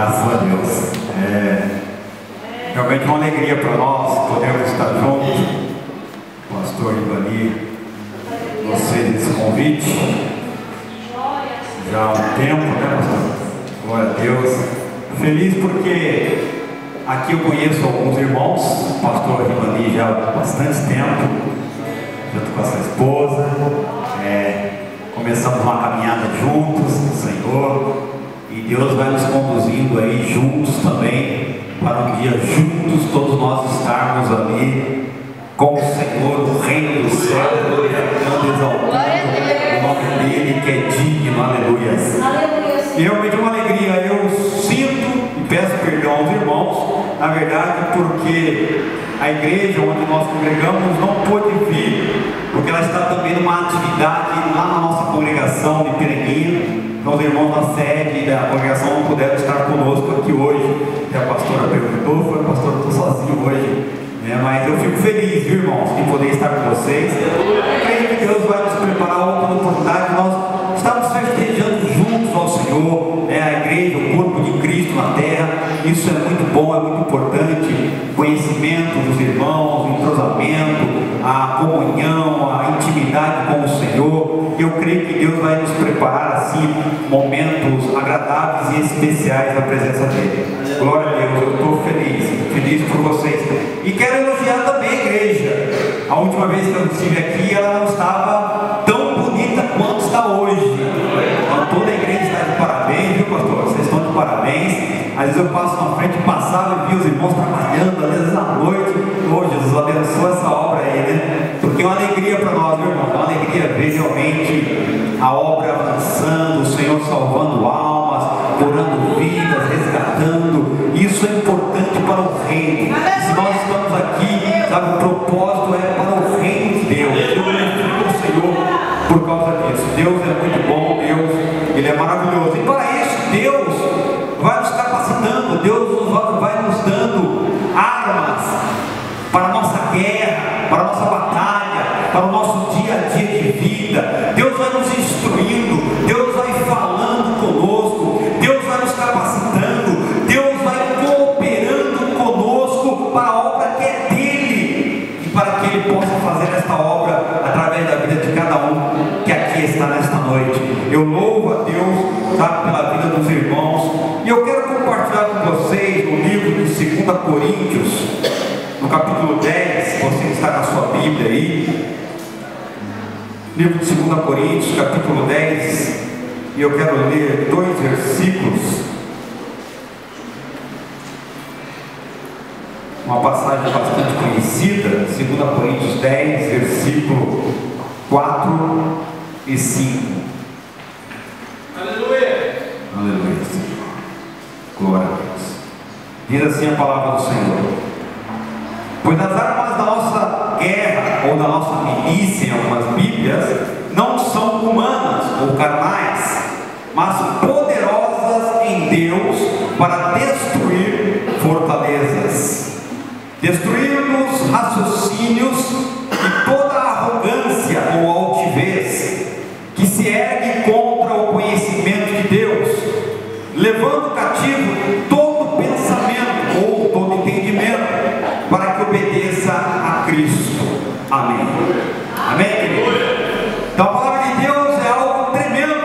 Graças a Deus. Realmente uma alegria para nós podermos estar juntos. Pastor Ribani, você desse convite. Já há um tempo, né, pastor? Glória a Deus. Feliz porque aqui eu conheço alguns irmãos. Pastor Ribani já há bastante tempo, junto com a sua esposa. Começamos uma caminhada juntos no Senhor. E Deus vai nos conduzindo aí juntos também, para um dia juntos todos nós estarmos ali com o Senhor, o reino dos céus, glorificando, exaltando o nome dele que é digno, aleluia. Realmente uma alegria, eu sinto e peço perdão aos irmãos, na verdade porque a igreja onde nós congregamos não pôde vir, porque ela está também numa atividade lá na nossa congregação de Piranguinha. Então os irmãos da sede da congregação não puderam estar conosco aqui hoje. E a pastora perguntou, pastor, eu estou sozinho hoje, mas eu fico feliz, viu, irmãos, de poder estar com vocês. Creio que Deus vai nos preparar outra oportunidade. Nós estamos festejando juntos ao Senhor, a igreja, o corpo de Cristo na terra. Isso é muito bom, é muito importante. Conhecimento dos irmãos, o entrosamento, a comunhão, a intimidade com o Senhor. Eu creio que Deus vai nos preparar assim momentos agradáveis e especiais na presença dele. Glória a Deus, eu estou feliz por vocês. E quero elogiar também a igreja. A última vez que eu estive aqui, ela não estava tão bonita quanto está hoje. Então toda a igreja está de parabéns, viu, pastor? Vocês estão de parabéns. Às vezes eu passo na frente, passava e vi os irmãos trabalhando, às vezes à noite. Oh, Jesus abençoa essa obra aí, né? Porque é uma alegria para nós, meu irmão. É uma alegria ver realmente a obra avançando, o Senhor salvando almas, curando vidas, resgatando. Isso é importante para o reino. E se nós estamos aqui, sabe, o propósito é para o reino de Deus. Eu glorifico o Senhor por causa disso. Deus é muito bom, Deus, Ele é maravilhoso. E para isso, Deus vai nos capacitando, Deus vai nos dando armas para a nossa guerra, para a nossa batalha, para o nosso dia a dia de vida. Deus vai nos instruindo, Deus vai falando conosco, Deus vai nos capacitando, Deus vai cooperando conosco para a obra que é dele, e para que ele possa fazer esta obra através da vida de cada um que aqui está nesta noite. Eu louvo a Deus, sabe, pela vida dos irmãos. E eu quero compartilhar com vocês o livro de 2 Coríntios, no capítulo 10, você está na sua Bíblia aí. Livro de 2 Coríntios, capítulo 10, e eu quero ler 2 versículos. Uma passagem bastante conhecida, 2 Coríntios 10, versículo 4 e 5. Aleluia! Aleluia, Senhor. Glória a Deus. Diz assim a palavra do Senhor: pois as armas da nossa guerra, ou da nossa milícia em algumas Bíblias, não são humanas ou carnais, mas poderosas em Deus para destruir fortalezas, destruirmos raciocínios e toda arrogância ou altivez que se ergue contra o conhecimento de Deus, levando cativo todo pensamento ou todo entendimento para que obedeça a Cristo. Amém. Amém, querido? Então a palavra de Deus é algo tremendo.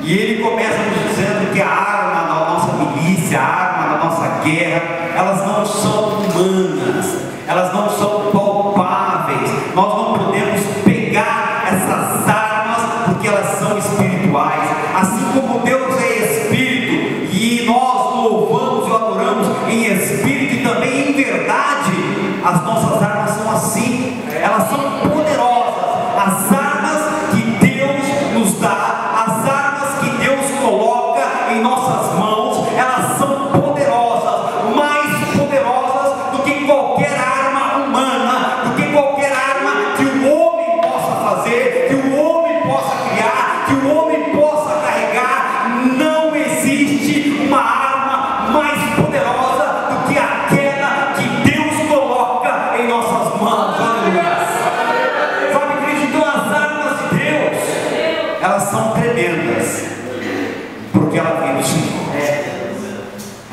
E ele começa nos dizendo que a arma da nossa milícia, a arma da nossa guerra, elas não são humanas, elas não são palpáveis. Nós não podemos pegar essas armas porque elas são espirituais. Assim como Deus é espírito e nós louvamos e adoramos em espírito e também em verdade, as nossas armas são assim, elas são poderosas. As armas que Deus nos dá, as armas que Deus coloca em nossas mãos, elas são poderosas, mais poderosas do que qualquer arma humana, do que qualquer arma que o homem possa fazer, que o homem possa criar, que o homem possa carregar. Não existe uma arma mais poderosa do que aquela que Deus coloca em nossas mãos. Aleluia.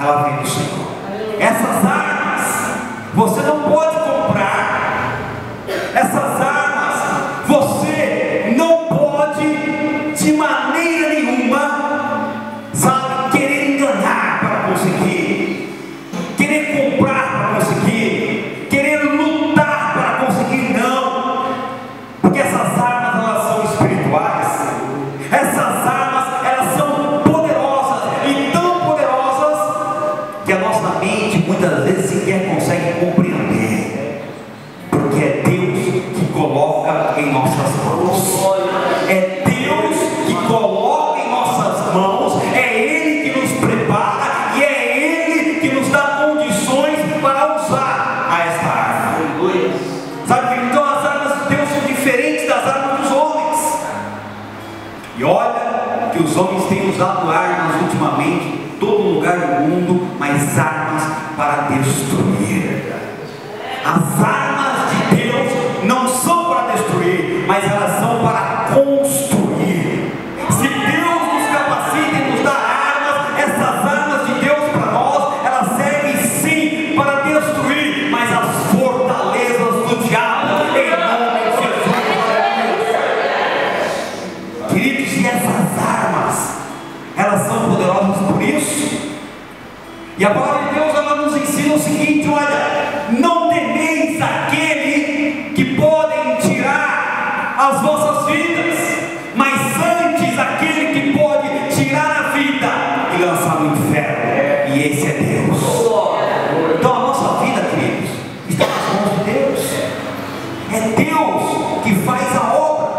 ela vem do Senhor. Essas armas você não pode comprar. Essas armas você não pode de maneira nenhuma, sabe, querer enganar para conseguir, querer comprar para conseguir, querer lutar para conseguir, não. Porque essas armas, elas são espirituais. Essas armas, elas são poderosas, e tão poderosas que a nossa mente muitas vezes sequer consegue compreender, porque é Deus que coloca em nossas mãos. É Deus que coloca em nossas mãos. É Ele que nos prepara, e é Ele que nos dá condições para usar a esta arma. Sabe que então as armas de Deus são diferentes das armas dos homens. E olha que os homens têm usado armas ultimamente em todo lugar do mundo, mas armas para destruir. As armas de Deus não são para destruir, mas elas são para construir. Se Deus nos capacita e nos dá armas, essas armas de Deus para nós, elas servem sim para destruir, mas as fortalezas do diabo, em nome de Jesus. Queridos, e essas armas, elas são poderosas por isso. E a palavra de Deus, ela nos ensina o seguinte: olha, não temeis aquele que podem tirar as vossas vidas, mas antes aquele que pode tirar a vida e lançar no inferno, e esse é Deus. Então a nossa vida, queridos, está nas mãos de Deus. É Deus que faz a obra.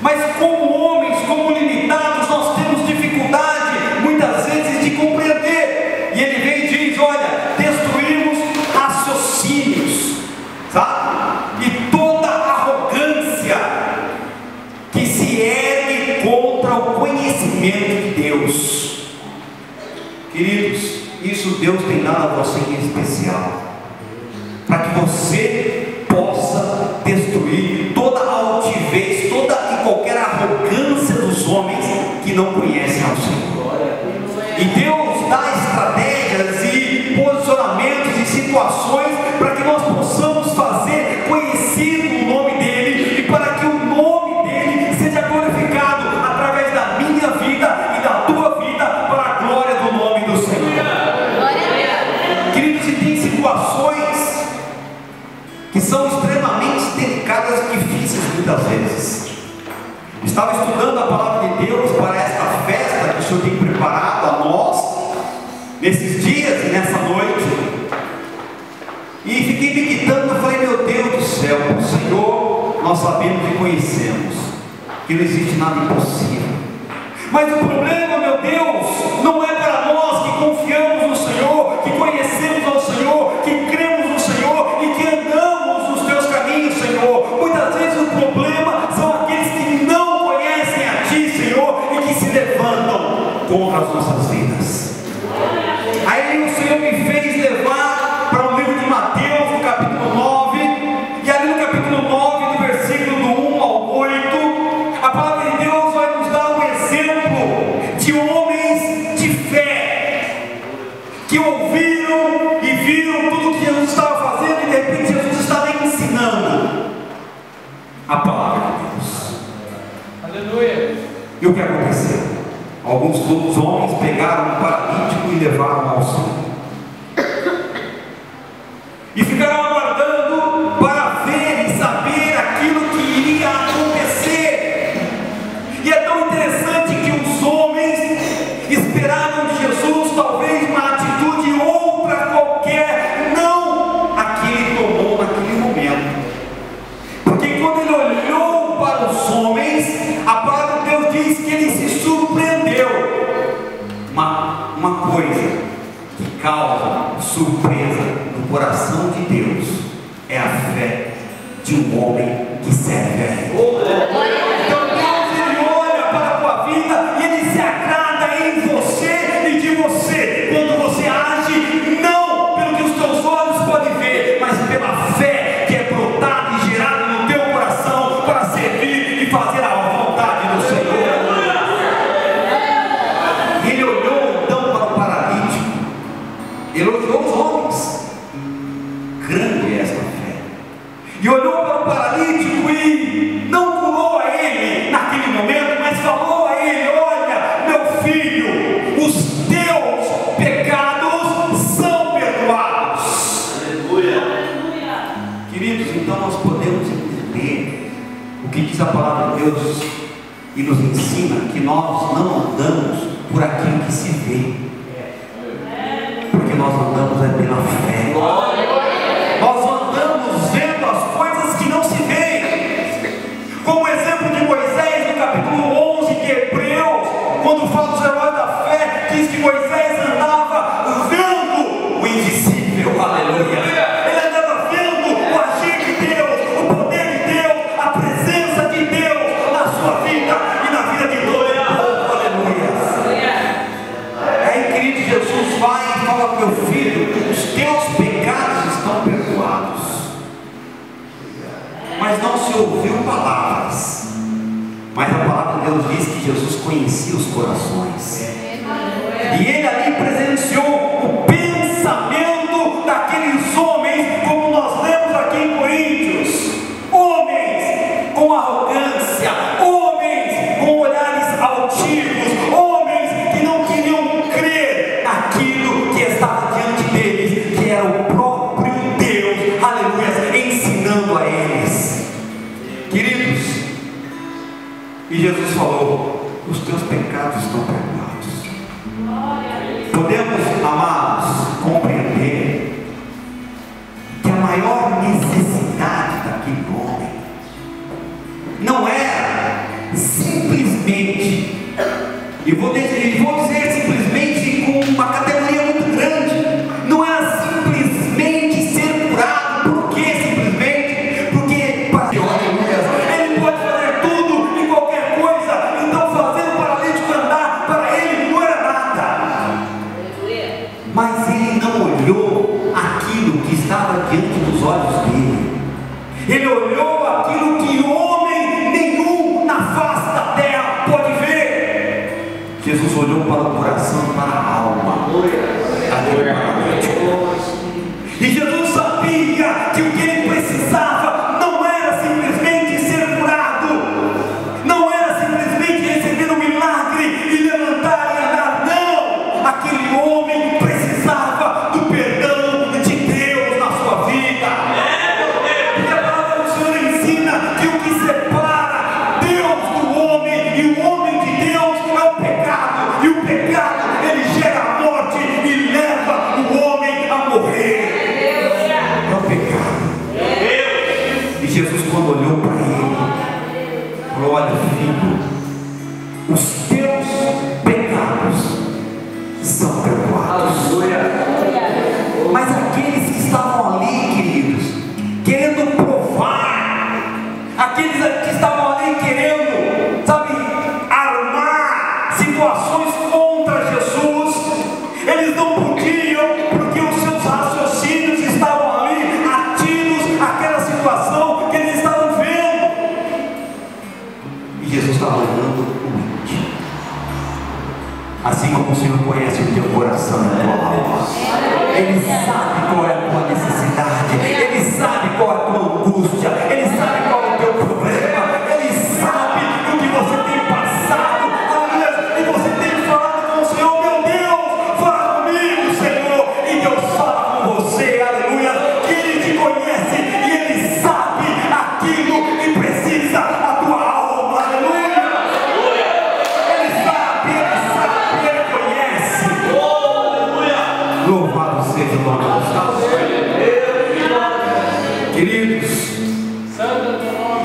Mas como homens, como limitados, nós temos dificuldade muitas vezes de compreender. E ele vem e diz: olha, destruímos raciocínios, sabe? E toda arrogância que se ergue contra o conhecimento de Deus. Queridos, isso Deus tem dado a você em especial, para que você possa destruir toda a altivez, toda e qualquer arrogância dos homens que não conhecem ao Senhor. E Deus dá estratégias e posicionamentos e situações para que nós possamos fazer conhecido o nome dEle, e para que o nome dEle seja glorificado através da minha vida e da tua vida, para a glória do nome do Senhor. Queridos, e tem situações que são extremamente delicadas e difíceis muitas vezes. Estava estudando a palavra de Deus para esta festa que o Senhor tem preparado a nós nesses dias e nessa noite, e fiquei meditando. Falei: meu Deus do céu, o Senhor, nós sabemos e conhecemos que não existe nada impossível, mas o problema, meu Deus, não é para nós que confiamos no Senhor, que conhecemos ao Senhor, que cremos no Senhor e que andamos nos teus caminhos, Senhor. Muitas vezes o problema são aqueles que não conhecem a Ti, Senhor, e que se levantam contra as nossas vidas. Aí o Senhor me fez levar para o livro de Mateus, no capítulo 9, e ali no capítulo 9, do versículo do 1 ao 8, a palavra de Deus vai nos dar um exemplo de homens de fé, que ouviram e viram tudo que Jesus estava fazendo, e de repente Jesus estava ensinando a palavra de Deus. Aleluia! E o que aconteceu? Alguns dos homens pegaram um paralítico e levaram ao Senhor, e ficaram aguardando para ver e saber aquilo que iria acontecer. E é tão interessante que os homens esperaram de Jesus talvez uma atitude outra qualquer, não a que ele tomou naquele momento. Porque quando ele olhou para os homens, a palavra de Deus diz que ele se surpreendeu. Uma coisa que causa surpresa no coração de Deus é a fé de um homem que serve a Ele. Então Deus, Ele olha para a tua vida e Ele se agrada em você e de você quando você age não pelo que os teus olhos podem ver, mas pela fé que é brotada e gerada no teu coração para servir e fazer a vontade do Senhor. Ele olhou então para o paralítico elogiou os homens. Grande é esta fé. E olhou para o paralítico e não curou a ele naquele momento, mas falou a ele: olha, meu filho, os teus pecados são perdoados. Aleluia. Queridos, então nós podemos entender o que diz a palavra de Deus e nos ensina que nós não andamos por aquilo que se vê, porque nós andamos pela fé. Nós andamos vendo as coisas que não se veem, como o exemplo de Moisés no capítulo 11 de Hebreus, quando fala dos heróis da fé, diz que Moisés andava vendo o invisível. Aleluia. Ele andava vendo o agir de Deus, o poder de Deus, a presença de Deus na sua vida e na vida de todo o povo. Aleluia. Aí, querido, Jesus vai e fala para o meu filho: os teus pecados estão perdoados. Mas não se ouviu palavras, mas a palavra de Deus diz que Jesus conhecia os corações, e ele ali presenciou o pensamento daqueles homens, como nós lemos aqui em Coríntios: homens com arrogância, homens com olhares altivos, homens que não queriam crer naquilo que estava diante deles, que era o próprio Deus, aleluia, ensinando a eles. Queridos, e Jesus falou: os teus pecados estão perdoados. Podemos, amados, compreender que a maior necessidade daquele homem não era simplesmente, e vou dizer simplesmente com uma categoria muito grande, não era simplesmente ser curado. Por que simplesmente? Porque ele pode fazer tudo e qualquer coisa, então fazer o paralítico andar para ele não era nada. Mas ele não olhou aquilo que estava diante dos olhos dele. Ele olhou aquilo que homem nenhum na face da terra pode ver. Jesus olhou para o coração, para a alma daquele paralítico. E Jesus sabia que o que ele precisava não era simplesmente ser curado, não era simplesmente receber um milagre e levantar e andar. Não! Aquele homem precisava do perdão de Deus na sua vida. Porque a palavra do Senhor ensina que o que separa Deus do homem e o homem de Deus é o pecado, e o pecado ele gera a morte e leva o homem a morrer. É o pecado. E Jesus, quando olhou para ele, falou: olha, filho, os teus pecados são perdoados. Mas aqueles que estavam ali, queridos, querendo provar, aqueles que estavam ali querendo, sabe, armar situações contra Jesus, eles não podiam, porque os seus raciocínios estavam ali ativos àquela situação que eles estavam vendo. E Jesus estava olhando o íntimo, assim como o Senhor conhece o teu coração e a tua alma. Ele sabe qual é a tua necessidade, ele sabe qual é a tua angústia, ele sabe qual é o teu problema, ele sabe o que você tem passado, aleluia, e você tem falado com o Senhor: meu Deus, fala comigo, Senhor, e Deus fala com você, aleluia, que ele te conhece e ele sabe aquilo que precisa a tua alma, aleluia. Ele sabe, ele conhece. Louvado seja o nome do Senhor. Queridos,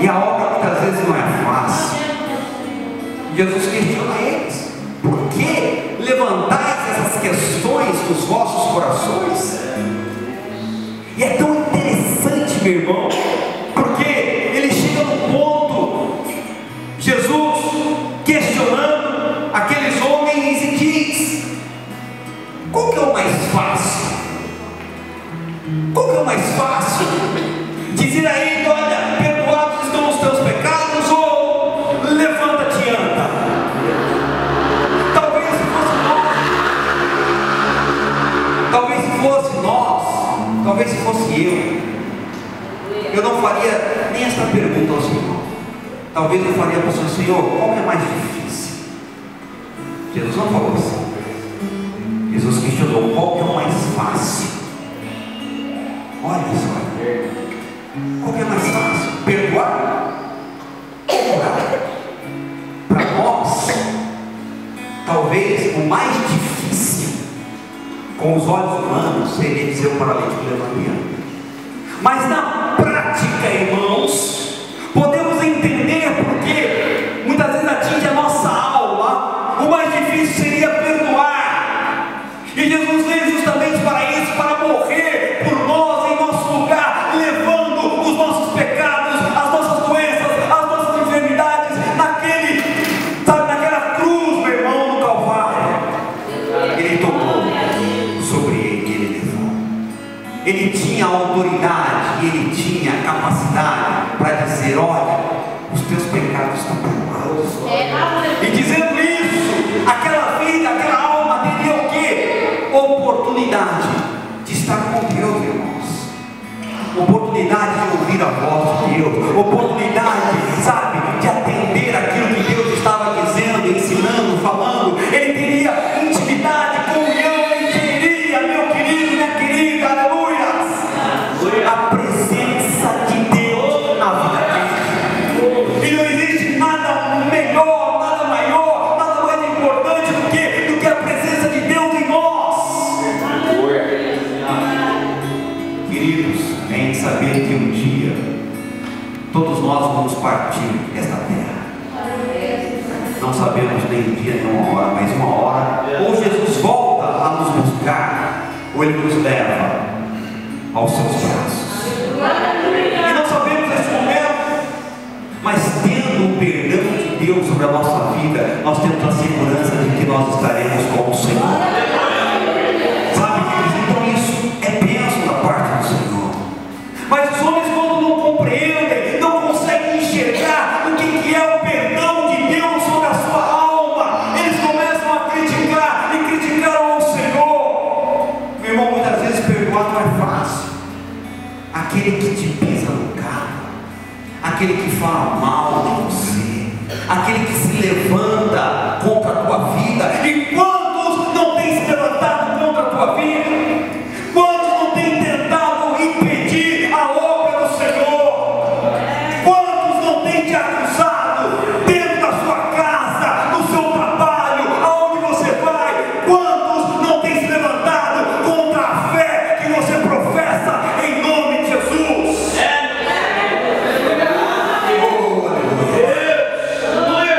e a obra muitas vezes não é fácil. Jesus questiona eles: por que levantais essas questões nos vossos corações? E é tão interessante, meu irmão, porque ele chega no ponto, Jesus questionando aqueles homens, e diz: qual que é o mais fácil? Qual que é o mais fácil? Dizer a ele: olha, perdoados estão os teus pecados, ou levanta-te e anda? Talvez se fosse nós, talvez se fosse nós, talvez se fosse eu não faria nem esta pergunta ao Senhor. Talvez eu faria para o Senhor: Senhor, qual que é mais difícil? Jesus não falou assim. Jesus questionou: qual que é o mais fácil? Olha só, qual que é mais fácil? Perdoar ou orar? Para nós, talvez o mais difícil, com os olhos humanos, seria dizer o paralítico: levante e anda. Mas na prática, irmãos, podemos entender porque muitas vezes atinge a nossa alma. O mais difícil seria perdoar, e Jesus veio justamente para isso, para morrer por nós em nosso lugar, levando os nossos pecados, as nossas doenças, as nossas enfermidades, naquela cruz, meu irmão, no Calvário. Ele tomou sobre ele, ele levou. Ele tinha autoridade, ele tinha capacidade para dizer: olha, os teus pecados estão perdoados. E dizendo isso, aquela vida, aquela alma teria o quê? Oportunidade de estar com Deus, irmãos. Oportunidade de ouvir a voz de Deus. Oportunidade, sabe, de atender aquilo que Deus estava dizendo, ensinando, falando. Ele teria intimidade, comunhão, ele teria, meu querido, minha querida, aleluia, a presença de Deus na vida dele. E não existe nada melhor, nada maior, nada mais importante do que a presença de Deus em nós. Queridos, tem que saber que um dia todos nós vamos partir desta terra. Não sabemos nem um dia nem uma hora, mas uma hora ou Jesus volta a nos buscar, ou Ele nos leva aos seus braços. E não sabemos nesse momento, mas tendo o perdão de Deus sobre a nossa vida, nós temos a segurança de que nós estaremos com o Senhor. Sabe, queridos, então isso é bênção da parte do Senhor. Mas os homens, quando não compreendem, não conseguem enxergar o que é o perdão de Deus sobre a sua alma, eles começam a criticar e criticaram ao Senhor. Meu irmão, muitas vezes perdoar não é fácil. Aquele que te pisa no carro, aquele que fala mal de você, aquele que se levanta contra a tua vida. E quantos não têm se levantado contra a tua vida? Quantos não têm tentado impedir a obra do Senhor? Quantos não têm te acusado dentro da sua casa, no seu trabalho, aonde você vai? Quantos não têm se levantado contra a fé que você professa em nome de Jesus?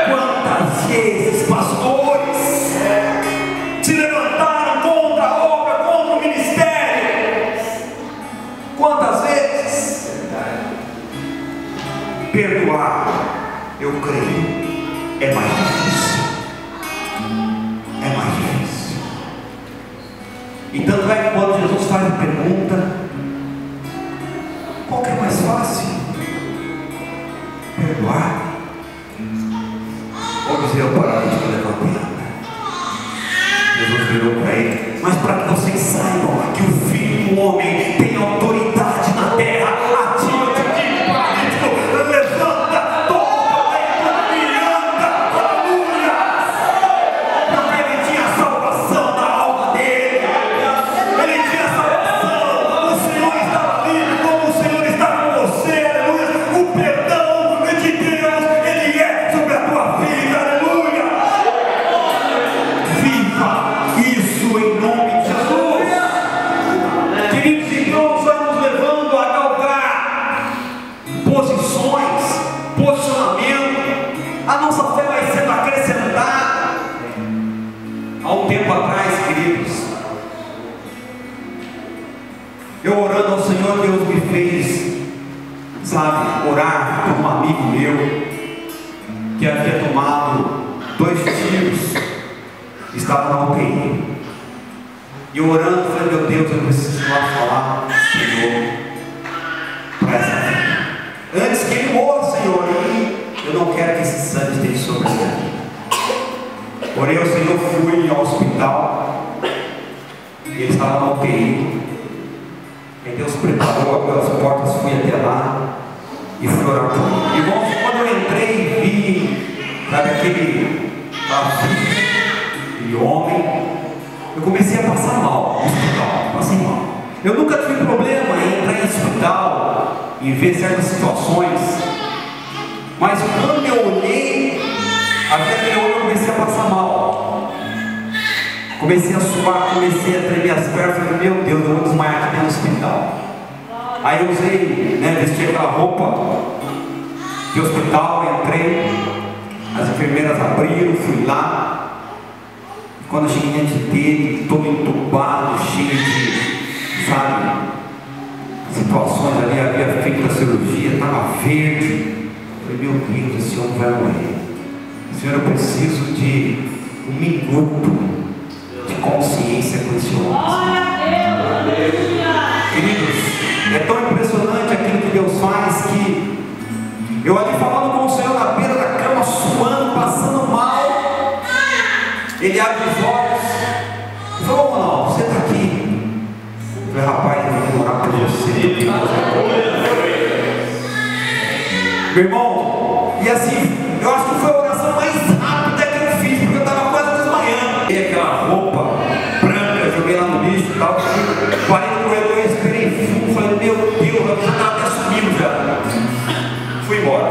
Quantas vezes, pastores, se levantaram contra a obra, contra o ministério? Quantas vezes? Perdoar, eu creio, é mais difícil. É mais difícil. E tanto é que quando Jesus faz a pergunta: qual que é mais fácil? Perdoar ou dizer ao paralítico: levante e anda? Jesus virou para ele: mas para que vocês saibam que o Filho do Homem tem autoridade na terra, a ti eu te digo, paralítico, levanta, toma o leito e anda. Aleluia! Porque ele tinha salvação na alma dele, ele tinha salvação. O Senhor estava ali, como o Senhor está com você, aleluia. O perdão de Deus, ele é sobre a tua vida, aleluia. Viva isso em nome de Jesus. Queridos irmãos, vai nos levando a galgar posições, posicionamento. A nossa fé vai sendo acrescentada. Há um tempo atrás, queridos, eu orando ao Senhor, Deus me fez, sabe, orar por um amigo meu que havia tomado 2 tiros, estava na UTI. E eu orando, falei: meu Deus, eu preciso lá falar, Senhor, para essa vida, antes que ele morra, Senhor, e eu não quero que esse sangue esteja sobre a minha vida. Orei ao Senhor, fui ao hospital, ele estava na UTI. Aí Deus preparou, abriu as portas, fui até lá e fui orar por ele. Irmãos, quando eu entrei e vi, sabe, aquele homem, eu comecei a passar mal no hospital, passei mal. Eu nunca tive problema em entrar em hospital e ver certas situações, mas quando eu olhei, até aquele olho eu comecei a passar mal. Comecei a suar, comecei a tremer as pernas, falei, meu Deus, eu vou desmaiar aqui dentro do hospital. Aí eu usei, vesti aquela roupa de hospital, entrei, as enfermeiras abriram, fui lá. Quando eu cheguei diante dele, todo entubado, cheio de, situações ali, havia feito a cirurgia, estava verde. Eu falei, meu Deus, esse homem vai morrer. Senhor, eu preciso de um minuto de consciência com esse homem. Queridos, é tão impressionante aquilo que Deus faz, que eu ali falando com o Senhor na beira da cama, suando, passando mal, ele abre os olhos e falou, não, você está aqui. Eu falei, rapaz, eu vou orar por você. Meu irmão, e assim, eu acho que foi a oração mais rápida que eu fiz, porque eu estava quase desmaiando. E aquela roupa branca, eu joguei lá no lixo e tal, parei no corredor, esperei fundo, falei, meu Deus, já estava até subindo já. Fui embora.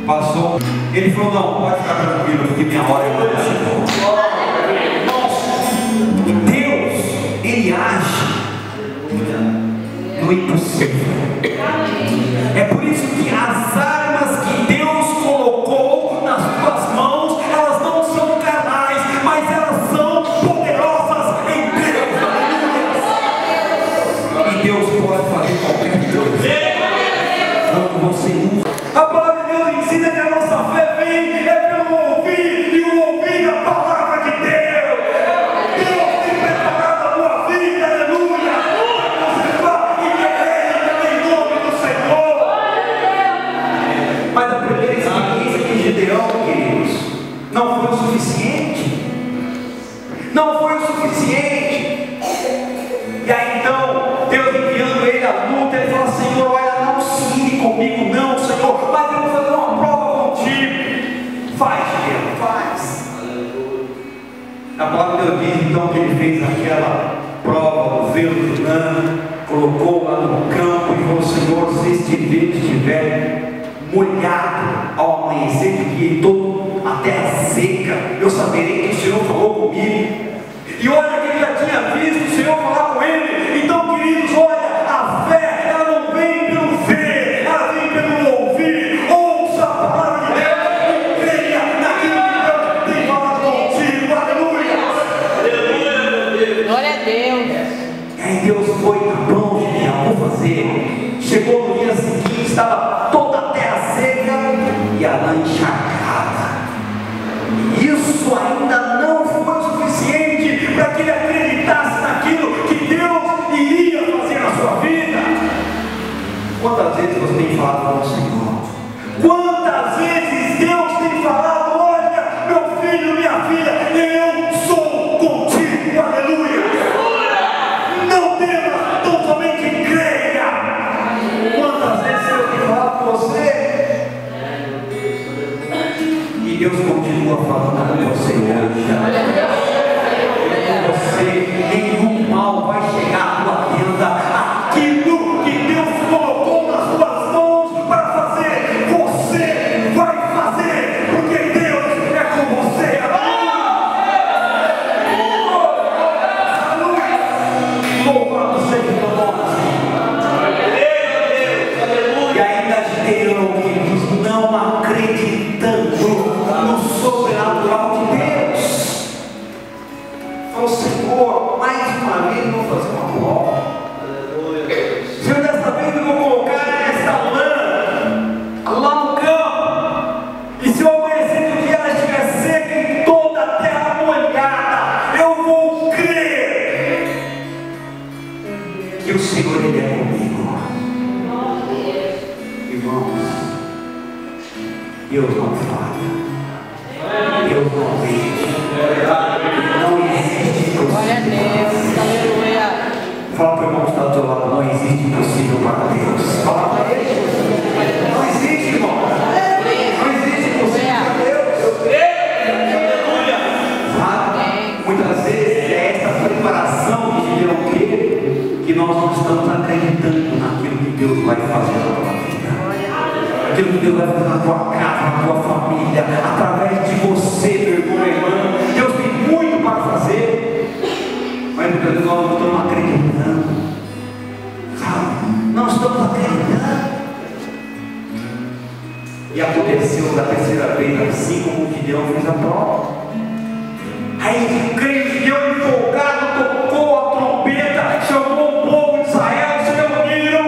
Passou, ele falou, não, pode ficar tranquilo, porque minha hora ainda não chegou. Deus, ele age no impossível. É por isso que as armas que Deus colocou nas tuas mãos, elas não são carnais, mas elas são poderosas em Deus. E Deus pode fazer qualquer coisa quando você usa. A palavra de Deus ensina que a nossa fé vem pelo ouvir, e o ouvir a palavra de Deus. Deus tem preparado a tua vida, aleluia. Você vai e em nome do Senhor. Mas a primeira experiência de Gideão, queridos, não foi o suficiente. Não foi o suficiente. E aí então, Deus enviando ele à luta, ele fala, Senhor, olha, não se ire comigo não, Senhor, mas eu vou fazer uma prova contigo. Faz, Gideão, faz. A palavra de Deus diz então que ele fez aquela prova, o velo de lã, colocou lá no campo e falou, Senhor, se este vento estiver molhado ao amanhecer do dia e todo a terra seca, eu saberei que o Senhor falou comigo. E olha que ele já tinha visto o Senhor falar com ele. Então, queridos, olha, a fé, ela não vem pelo ver, ela vem pelo ouvir. Ouça a palavra de Deus e creia naquilo que Deus tem falado contigo. Aleluia! Glória a Deus. E aí Deus foi, tá bom, Gideão, vou fazer. Chegou no dia seguinte, estava toda a terra seca e a lã encharcada. Isso ainda não foi suficiente para que ele acreditasse naquilo que Deus iria fazer na sua vida. Quantas vezes você tem falado com o Senhor? Quantas vezes Deus tem falado, olha, meu filho, minha filha, eu sou contigo, aleluia. Não temas, tão somente creia. Quantas vezes Deus tem falado com você? E Deus continua falando com você hoje. Você, nenhum mal vai chegar à tua tenda. Aquilo que Deus colocou nas tuas mãos para fazer, você vai fazer, porque Deus é com você. Aleluia! Louvado seja o teu nome. E ainda Gideão, queridos, não acreditando no sobrenatural de Deus, falou, Senhor, mais uma vez eu vou fazer uma prova. Senhor, desta vez eu vou colocar esta lã lá no campo, e se eu amanhecer do dia ela estiver seca e toda a terra molhada, eu vou crer que o Senhor ele é comigo. Irmãos, Deus não falha, Deus não mente, não existe Deus vai fazer na tua casa, na tua família, através de você, meu irmão, minha irmã. Deus tem muito para fazer, mas muitas vezes nós não estamos acreditando, sabe? Não estamos acreditando. E aconteceu da terceira vez, assim como o Gideão fez a prova. Aí o crente Gideão empolgado tocou a trombeta, chamou o povo de Israel, se reuniram.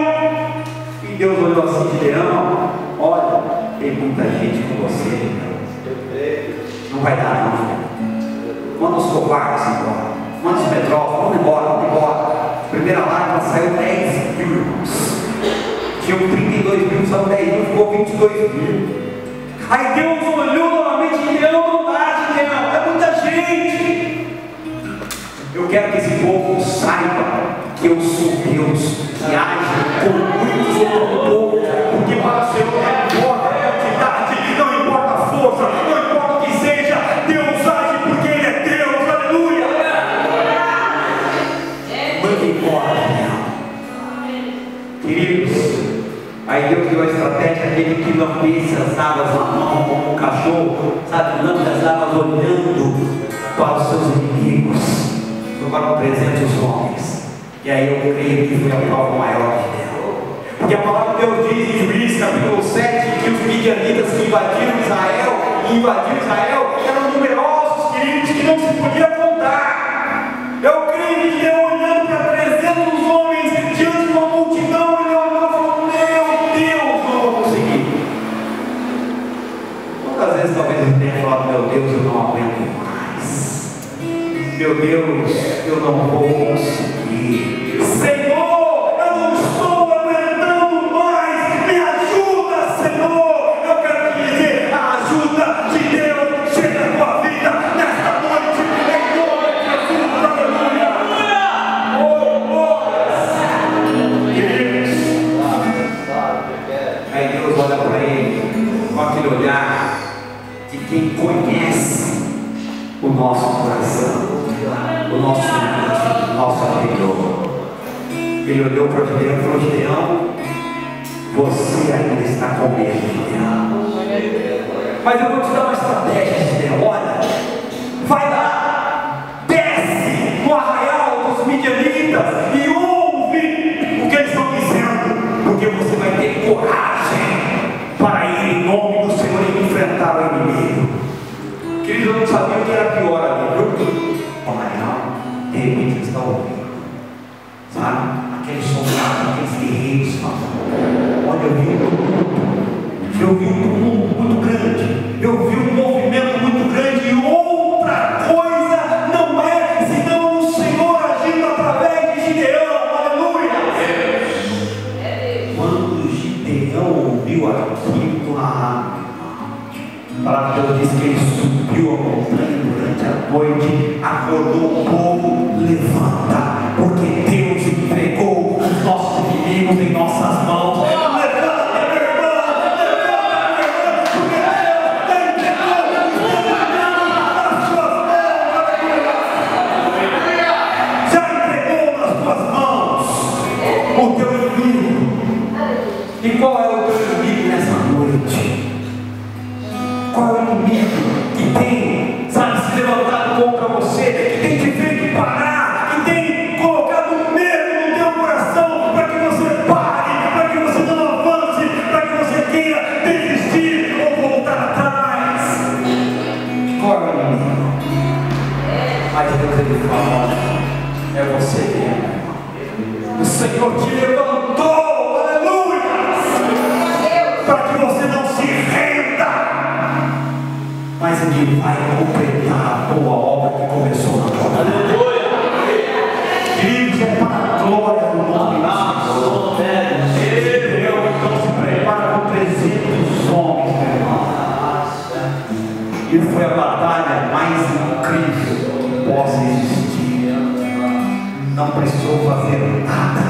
E Deus olhou assim: Gideão, olha, tem muita gente com você, não vai dar não. Manda os covardes embora, manda os medrosos, vamos embora. Primeira lágrima saiu 10 mil irmãos. Tinham 32 mil, são 10 mil, ficou 22 mil. Aí Deus olhou novamente: Gideão, não dá, Gideão, é muita gente. Eu quero que esse povo saiba que eu sou Deus, que age com muito sobre o povo, porque para o Senhor não importa a quantidade, não importa a força, não importa o que seja, Deus age porque Ele é Deus, aleluia. Manda embora, queridos. Aí Deus deu a estratégia daquele que lambeça as águas na mão como um cachorro, sabe, lambe as águas olhando para os seus inimigos. Foram 300 homens. E aí eu creio que foi a prova maior de Deus. Porque a palavra de Deus diz em Juízes capítulo 7 que os midianitas que invadiram Israel eram numerosos, queridos, que não se podia contar. Eu creio que Deus, olhando para 300 homens diante de uma multidão, ele olhou e falou: meu Deus, não vou conseguir. Quantas vezes talvez eu tenha falado: meu Deus, eu não aguento mais, meu Deus, eu não vou conseguir, Senhor, eu não estou aguentando mais, me ajuda, Senhor. Eu quero te dizer: a ajuda de Deus chega na tua vida nesta noite, em nome de Jesus, aleluia. Aí Deus olha para ele com aquele olhar de quem conhece o nosso coração, o nosso mente, o nosso interior. Ele olhou para o Gideão e falou: Gideão, você ainda está com medo, Gideão. Mas eu vou te dar uma estratégia, Gideão. Olha, vai lá, desce no arraial dos midianitas e ouve o que eles estão dizendo, porque você vai ter coragem para ir em nome do Senhor e enfrentar o inimigo. Queridos, eu não sabia o que era pior ali, viu? Não, de repente eles estão ouvindo, sabe? Aqueles soldados, aqueles guerreiros falando: olha, eu vi um tumulto muito grande, eu vi um movimento muito grande, e outra coisa não é senão o Senhor agindo através de Gideão, aleluia. Quando Gideão ouviu aquilo, a palavra de Deus diz que ele subiu a montanha durante a noite, acordou o povo: levanta, porque Deus entregou os nossos inimigos em nossas mãos. Levanta, meu irmão, porque Deus entregou os inimigos nas suas mãos. Já entregou nas tuas mãos o teu inimigo. E qual é o teu inimigo nessa noite? Qual é o inimigo que tem, sabe, se levantado contra você, que tem te feito parar, que tem colocado medo no teu coração, para que você pare, para que você não avance, para que você queira desistir ou voltar atrás? Qual é o inimigo? Mas Deus, ele fala: é você mesmo. O Senhor te levantou, aleluia, para que você não se renda, mas Ele vai completar a boa obra que começou na tua vida. Aleluia! Queridos, é para a glória do nome de Jesus. Então se prepara com 300 homens, meu irmão. E foi a batalha mais incrível que possa existir. Não precisou fazer nada,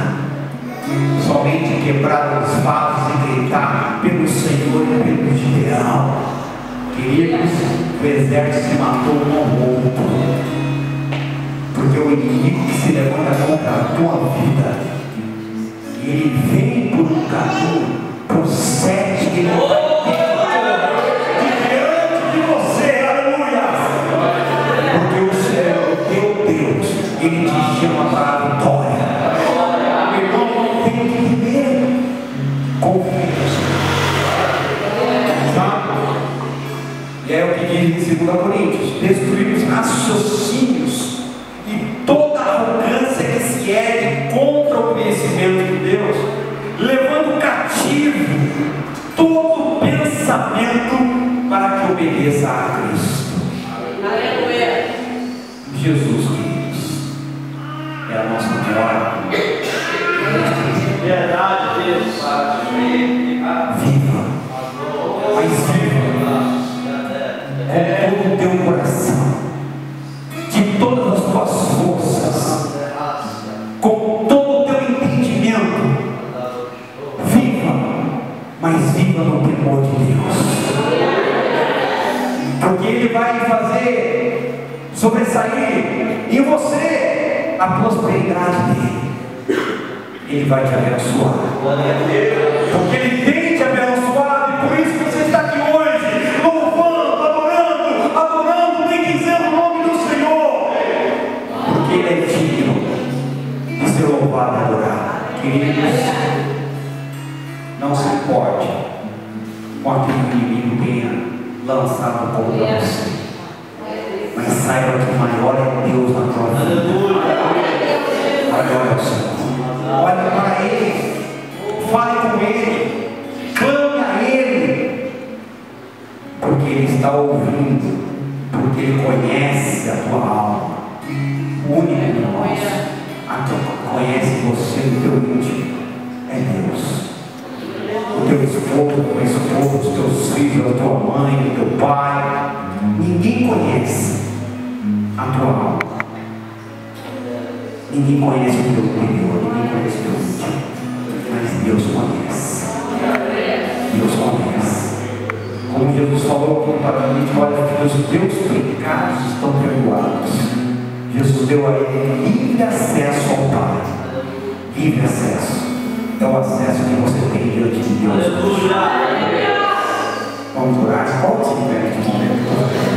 somente quebrar os vasos e gritar pelo Senhor e pelo Gideão. Queridos, o exército se matou um ao outro, porque o inimigo que se levanta contra a tua vida, ele vem por um caminho, por 7 que não vai ter Ele te chama para a vitória. Meu irmão, não tem que ter confiança. E é o que diz em 2 Coríntios: destruir os raciocínios e toda arrogância que se ergue contra o conhecimento de Deus, levando cativo todo pensamento para que obedeça a Cristo. Aleluia. Jesus, queridos, é a nossa maior verdade, Deus. Viva, mas viva com todo o teu coração, de todas as tuas forças, com todo o teu entendimento. Viva, mas viva no temor de Deus, porque Ele vai fazer sobressair em você a prosperidade dele. Ele vai te abençoar, porque Ele tem te abençoado, e por isso você está aqui hoje, louvando, adorando, bendizendo o nome do Senhor, porque Ele é digno de ser louvado e adorado. Queridos, não se importe com aquilo que o inimigo tenha lançado contra você, mas saiba que maior é Deus na tua vida. Maior é o Senhor. Olhe para Ele, fale com Ele, clame a Ele, porque Ele está ouvindo, porque Ele conhece a tua alma. O único de nós, aquele que conhece você no teu íntimo, é Deus. O teu esposo, a tua esposa, os teus filhos, a tua mãe, o teu pai, ninguém conhece a tua alma. Ninguém conhece o teu interior, ninguém conhece o teu íntimo, mas Deus conhece. Deus conhece. Como Jesus falou aqui para mim, olha, que os teus pecados estão perdoados. Jesus deu a ele livre acesso ao Pai. Livre acesso. É o acesso que você tem diante de Deus. Vamos orar. Pode se libertar neste momento.